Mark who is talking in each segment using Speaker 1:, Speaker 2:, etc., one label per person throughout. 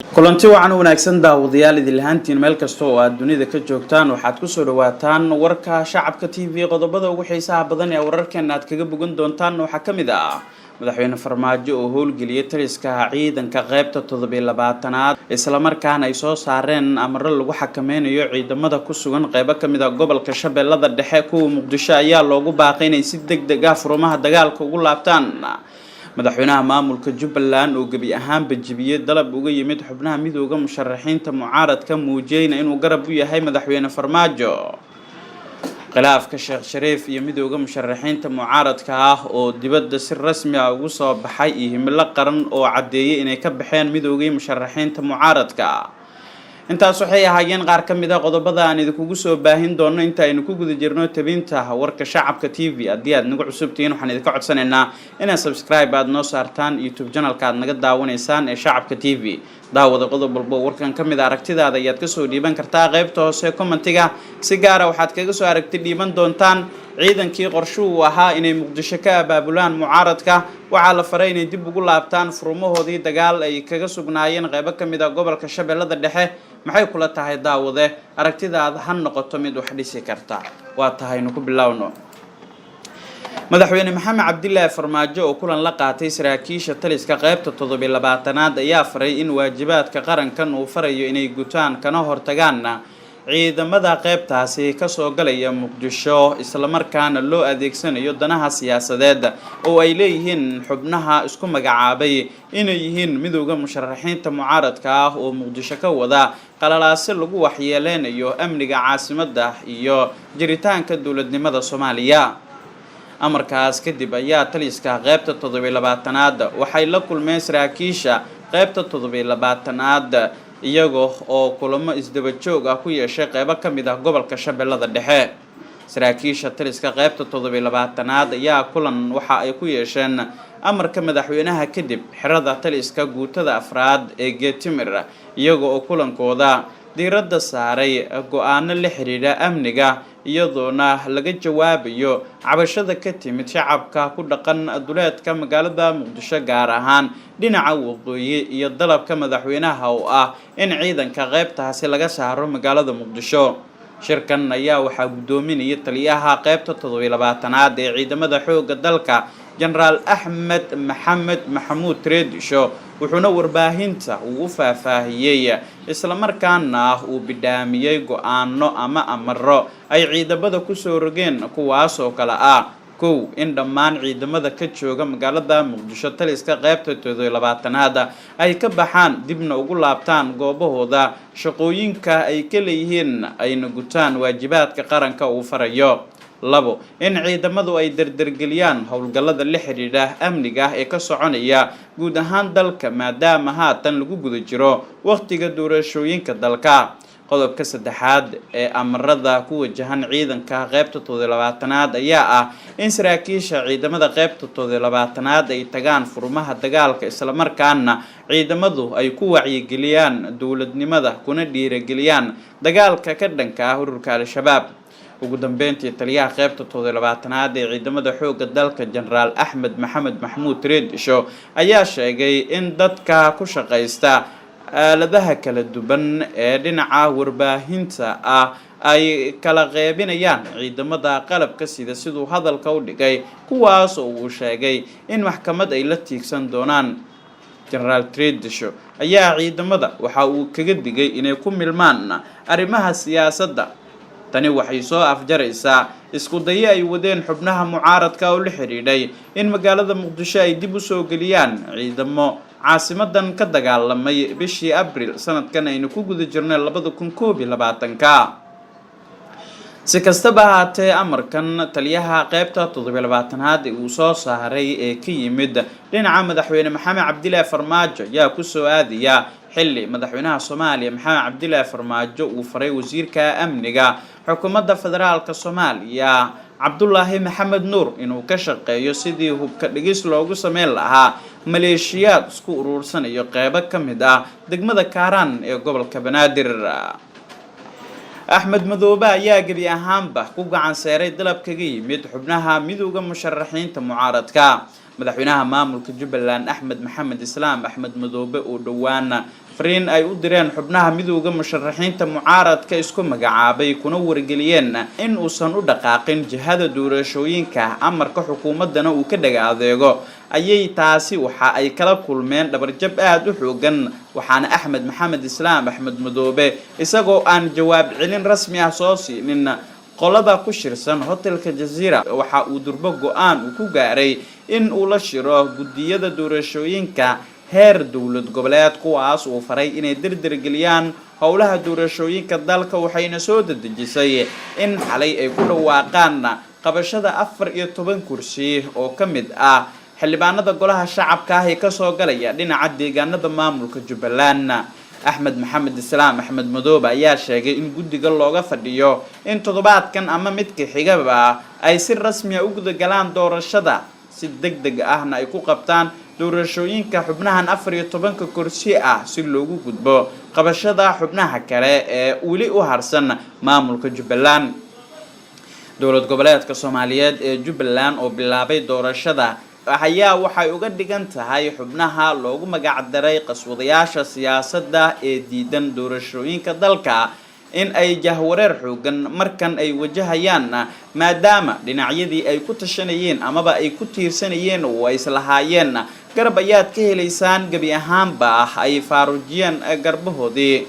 Speaker 1: kulanti wacan wanaagsan daawadayaal idil ahaantiin meel kasta oo aad dunida ka joogtaan waxaad ku soo dhawaataan warka shacabka TV qodobada ugu xiisaha badan ee wararkeena aad kaga bogan doontaan waxa kamid ah madaxweyne farmaajo oo howlgeliyay taliska ciidanka qaybta 27aad isla markaana ay soo saareen amarro lagu xakameynayo ciidamada ku sugan qaybo kamid ah gobolka Shabeellada Dhexe kuwa Muqdisho ayaa loogu baaqay inay si degdeg ah furmaha dagaalka ugu laabtaan madaxweynaha maamulka Jubbaland oo gabi ahaan Jabiyey dalab uga yimid xubnaha midowga musharaxiinta mucaaradka muujiyayna inuu garab u yahay madaxweyne farmaajo khilaafka Sheekh Shariif iyo midowga musharaxiinta mucaaradka ah oo dibadda si rasmi ah ugu soo baxay himilo qaran oo cadeeyay inay ka baxeen midowga musharaxiinta mucaaradka intaas waxay ahaayeen qaar kamid ah qodobada aan idinku soo baahin doono inta aynu ku guda jirno tabinta warka shacabka TV haddii aad nagu cusubtiin waxaan idinka codsanaynaa inaad subscribe aad noo saartaan YouTube channelka aad naga daawanaysaan ee shacabka TV daawada qodob walba warkan kamid aragtidaada ayaad ka soo dhiiban kartaa qaybta hoose commentiga si gaar ah waxaad kaga soo aragti dhiiban doontaan ciidankii qorshuhu ahaa inay Muqdisho ka abaabulaan mucaaradka waxa la faray inay dib ugu laabtaan furmahoodii dagaal ay kaga sugnaayeen qaybo kamid ah gobolka Shabeellada Dhexe maxay kula tahay daawade aragtidaada han noqoto mid wax dhisi karta waa tahaynu ku bilowno madaxweyne maxamed cabdilaahi farmaajo oo kulan la qaatay saraakiisha taliska qaybta 27aad ayaa faray in waajibaadka qarankan uu farayo inay gutaan kana hortagaan ciidamada qaybtaasi ka soo galaya Muqdisho isla markaana loo adeegsanayo danaha siyaasadeed oo ay leeyihiin xubnaha isku magacaabay inay yihiin midowga musharaxiinta mucaaradka ah oo Muqdisho ka wada qalalaase lagu waxyeeleynayo amniga caasimadda iyo jiritaanka dawladnimada Soomaaliya amarkaas kadib ayaa taliska qaybta 27aad waxay la kulmeen saraakiisha qaybta 27aad iyagoo oo kulamo isdaba joog ah ku yeeshay qaybo kamid ah gobolka Shabeellada Dhexe saraakiisha taliska qaybta 27aad ayaa kulan waxa ay ku yeesheen amarka madaxweynaha kadib xirada taliska guutada afraad ee Geetimir iyagoo oo kulankooda diiradda saaray go'aano la xiriira amniga iyadoona laga jawaabayo cabashada ka timid shacabka ku dhaqan duleedka magaalada Muqdisho gaar ahaan dhinaca waqooyi iyo dalabka madaxweynaha oo ah in ciidanka qaybtaasi laga saaro magaalada Muqdisho shirkan ayaa waxa gudoominaya taliyaha qaybta 27aad ee ciidamada xoogga dalka General Axmed Maxamuud Reedisho wuxuuna warbaahinta uu faahfaahiyay isla markaana uu bidaamiyay go'aano ama amarro ay ciidamada ku soo rogeen kuwaas oo kala ah kow in dhammaan ciidamada ka jooga magaalada Muqdisho taliska qaybta 27aad ay ka baxaan dibna ugu laabtaan goobahooda shaqooyinka ay ka leeyihiin ayna gutaan waajibaadka qaranka uu farayo labo in ciidamadu ay dardargeliyaan howlgallada la xiriira amniga ee ka soconaya guud ahaan dalka maadaama haatan lagu guda jiro waqtiga doorashooyinka dalka qodobka saddexaad ee amarada ku wajahan ciidanka qaybta 27aad ayaa ah in saraakiisha ciidamada qaybta 27aad ay tagaan furmaha dagaalka isla markaana ciidamadu ay ku wacyigeliyaan dawladnimada kuna dhiirigeliyaan dagaalka ka dhanka ah ururka al-shabaab ugu dambeyntii taliyaha qaybta 27aad ee ciidamada xoogga dalka General Axmed Maxamuud Reedisho ayaa sheegay in dadka ku shaqeysta aaladaha kala duwan ee dhinaca warbaahinta ah ay kala qeybinayaan ciidamada qalabka sida sidoo hadalka u dhigay kuwaas oo uu sheegay in maxkamad ay la tiigsan doonaan General Reedisho ayaa ciidamada waxa uu kaga digay inay ku milmaan arrimaha siyaasadda tani waxay soo afjaraysaa isku day ay wadeen xubnaha mucaaradka oo la xiriiray in magaalada Muqdisho ay dib u soo galiyaan ciidamo caasimadan ka dagaalamay bishii Abriil sanadkan aynu ku guda jirnay 2021ka si kastaba haatee amarkan taliyaha qaybta 27aad uu soo saaray ee ka yimid dhinaca madaxweyne maxamed cabdilaahi farmaajo ayaa ku soo aadaya xilli madaxweynaha Soomaaliya maxamed cabdilaahi farmaajo uu faray wasiirka amniga xukuumadda federaalka Soomaaliya Cabdullaahi Maxamed Nuur inuu ka shaqeeyo sidii hubka dhigis loogu sameyn lahaa maleeshiyaad isku urursanayo qaybo kamid ah degmada Kaaraan ee gobolka Banaadir Axmed Madoobe ayaa gabi ahaanba ku gacan saaray dalab kaga yimid xubnaha midowga musharaxiinta mucaaradka madaxweynaha maamulka Jubbaland Axmed Madoobe oo dhawaan fariin ay u direen xubnaha midowga musharaxiinta mucaaradka isku magacaabay kuna wargeliyeen in uusan u dhaqaaqin jihada doorashooyinka amarka xukuumadana uu ka dhaga adeego ayay taasi waxa ay kala kulmeen dhabarjab aad u xoogan waxaana Axmed Madoobe isagoo aan jawaab celin rasmi ah soo siinin qolada ku shirsan hotelka Jazeera waxa uu durbo go'aan ku gaaray in uu la shiro gudiyada doorashooyinka heer dawlad goboleed kuwaas oo faray inay dirdirgeliyaan howlaha doorashooyinka dalka waxayna soo dadejisay in xalay ay ku dhawaaqaan qabashada 14 kursi oo kamid ah xildhibaanada golaha shacabka ee ka soo galaya dhinaca deegaanada maamulka Jubbaland Axmed Madoobe ayaa sheegay in guddiga looga fadhiyo in toddobaadkan ama midka xigaba ay si rasmi ah u gudagalaan doorashada si degdeg ahna ay ku qabtaan doorashooyinka xubnahan 14 kursi ah si loogu gudbo qabashada xubnaha kale ee wali u harsan maamulka Jubbaland dowlad goboleedka Soomaaliyeed ee Jubbaland oo bilaabay doorashada ayaa waxay uga dhigan tahay xubnaha loogu magac daray qaswadayaasha siyaasadda ee diidan doorashooyinka dalka in ay jahwareer xoogan markan ay wajahayaan maadaama dhinacyadii ay ku tashanayeen amaba ay ku tiirsanayeen oo ay islahaayeen garab ayaad ka helaysaan gabi ahaanba ay faarujiyeen garbahoodii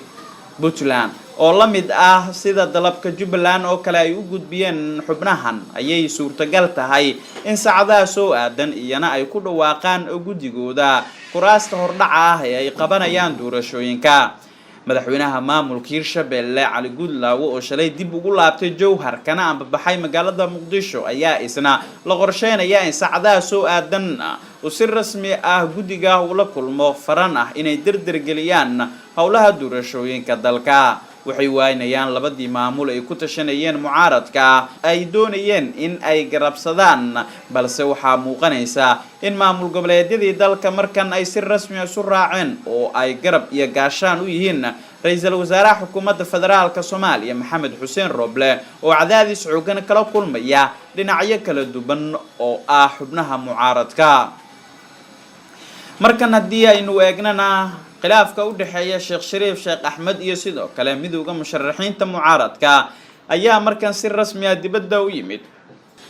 Speaker 1: Puntland oo la mid ah sida dalabka Jubbaland oo kale ay u gudbiyeen xubnahan ayay suurtagal tahay in saacadaha soo aadan iyana ay ku dhawaaqaan guddigooda kuraasta hordhaca ah ee ay qabanayaan doorashooyinka madaxweynaha maamulka Hirshabelle Cali Gudlaawo oo shalay dib ugu laabtay Jowhar kana ambabaxay magaalada Muqdisho ayaa isna la qorsheenaya in saacadaha soo aadan oo si rasmi ah guddiga ula kulmo faran ah inay dirdirgeliyaan howlaha doorashooyinka dalka waxay waynayaan labadii maamul ay ku tashanayeen mucaaradka ay doonayeen in ay garabsadaan balse waxaa muuqanaysa in maamul goboleedyadii dalka markan ay si rasmi ah isu raaceen oo ay garab iyo gaashaan u yihiin ra'iisul wasaaraha xukuumadda federaalka Soomaaliya Maxamed Xuseen Roble oo cadaadis xooggan kala kulmaya dhinacyo kala duwan oo ah xubnaha mucaaradka markan haddii aynu eegnana khilaafka u dhaxeeya Sheekh Axmed iyo sidoo kale midowga musharaxiinta mucaaradka ayaa markan si rasmi ah dibadda u yimid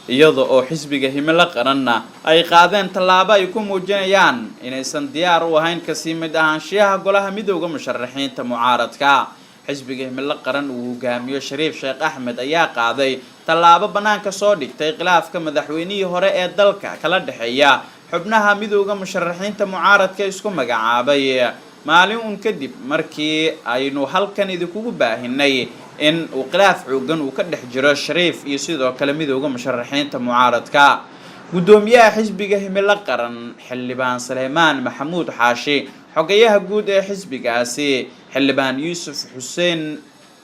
Speaker 1: iyadoo oo xisbiga himilo qaranna ay qaadeen tallaabo ay ku muujinayaan inaysan diyaar u ahayn ka sii mid ahaanshiyaha golaha midowga musharaxiinta mucaaradka xisbiga himilo qaran uu hogaamiyo Sheekh Axmed ayaa qaaday tallaabo banaanka soo dhigtay khilaafka madaxweynihii hore ee dalka kala dhaxeeya xubnaha midowga musharaxiinta mucaaradka isku magacaabay maalin kadib markii aynu halkan idinku baahinay in uu khilaaf xoogan uu ka dhex jiro Shariif iyo sidoo kale midowga musharaxiinta mucaaradka gudoomiyaha xisbiga himilo qaran xildhibaan Salmaan Maxamuud Xaashi xogayaha guud ee xisbigaasi xildhibaan Yuusuf Xuseen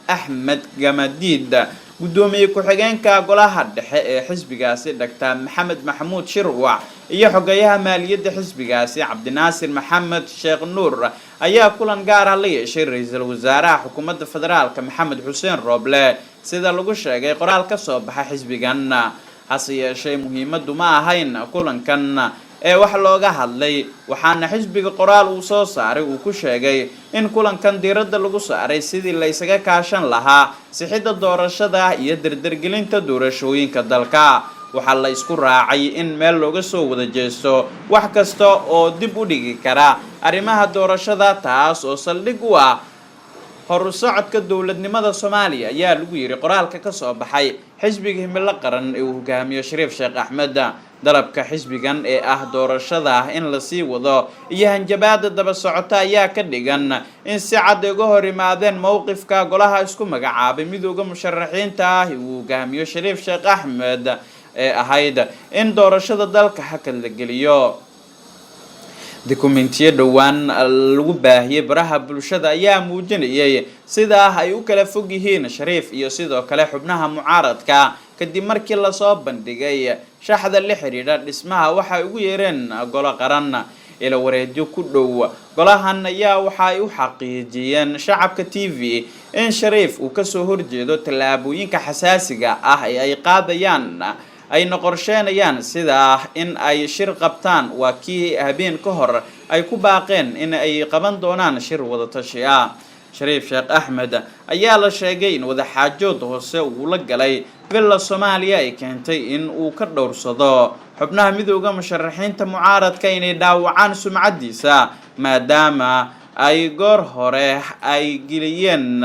Speaker 1: Axmed Gamadiid gudoomiye ku-xigeenka golaha dhexe ee xisbigaasi Dr. Maxamed Maxamuud Shirwac iyo xogayaha maaliyadda xisbigaasi Cabdinaasir Maxamed Sheekh Nuur ayaa kulan gaar ah la yeeshay ra'iisul wasaaraha xukuumadda federaalka Maxamed Xuseen Roble sida lagu sheegay qoraal ka soo baxay xisbigan hase yeeshee muhiimadu ma ahayn kulankan ee wax looga hadlay waxaana xisbiga qoraal uu soo saaray uu ku sheegay in kulankan diiradda lagu saaray sidii la isaga kaashan lahaa sixidda doorashada iyo dirdirgelinta doorashooyinka dalka waxaa la isku raacay in meel looga soo wada jeesto wax kasta oo dib u dhigi kara arrimaha doorashada taas oo saldhig u ah horu socodka dawladnimada Soomaaliya ayaa lagu yiri qoraalka ka soo baxay xisbiga himilo qaran ee uu hogaamiyo Sheekh Axmed dalabka xisbigan ee ah doorashada in la sii wado iyo hanjabaada daba socota ayaa ka dhigan in si cad uga hor yimaadeen mowqifka golaha isku magacaabay midowga musharaxiinta uu hogaamiyo Sheekh Axmed ee ahayd in doorashada dalka hakad la geliyo dokumentiyo dhawaan lagu baahiyay baraha bulshada ayaa muujinayay sida ay u kala fog yihiin Shariif iyo sidoo kale xubnaha mucaaradka kadib markii la soo bandhigay shaxda la xiriira dhismaha waxa ugu yeereen golo qaran ila wareedyo ku dhow golahan ayaa waxa ay u xaqiijiyeen shacabka TV in Shariif uu ka soo horjeedo tallaabooyinka xasaasiga ah ee ay qaadayaan ay qorsheynayaan sida in ay shir qabtaan waa kii habeen ka hor ay ku baaqeen in ay qaban doonaan shir wada tashi ah shariif sheekh axmed ayaa la sheegay in wadaxaajood hoose uu la galay villa Soomaaliya ay keentay in uu ka dhowrsado xubnaha midowga musharaxiinta mucaaradka inay dhaawacaan sumcadiisa maadaama ay goor hore ay geliyeen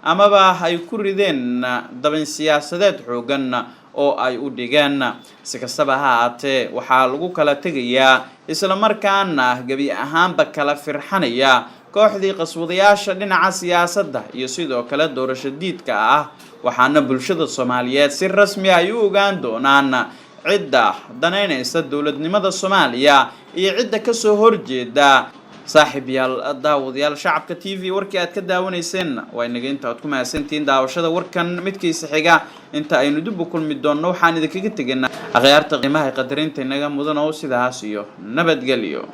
Speaker 1: amaba ay ku rideen daban siyaasadeed xoogan oo ay u dhigeen si kastaba ha ahaatee waxaa lagu kala tegayaa isla markaana gabi ahaanba kala firxanaya kooxdii qaswadayaasha dhinaca siyaasadda iyo sidoo kale doorasho diidka ah waxaana bulshada Soomaaliyeed si rasmi ah u ogaan doonaan cidda danaynaysa dawladnimada Soomaaliya iyo cidda ka soo horjeeda saaxiibayaal daawadayaal shacabka TV warkii aad ka daawanayseen waa inaga inta aad ku mahadsantiin daawashada warkan midkiisa xiga inta aynu dib u kulmi doonno waxaan idinkaga tegaynaa akhyaarta qiimaha qadarinta inaga mudan oo sidaas iyo nabadgelyo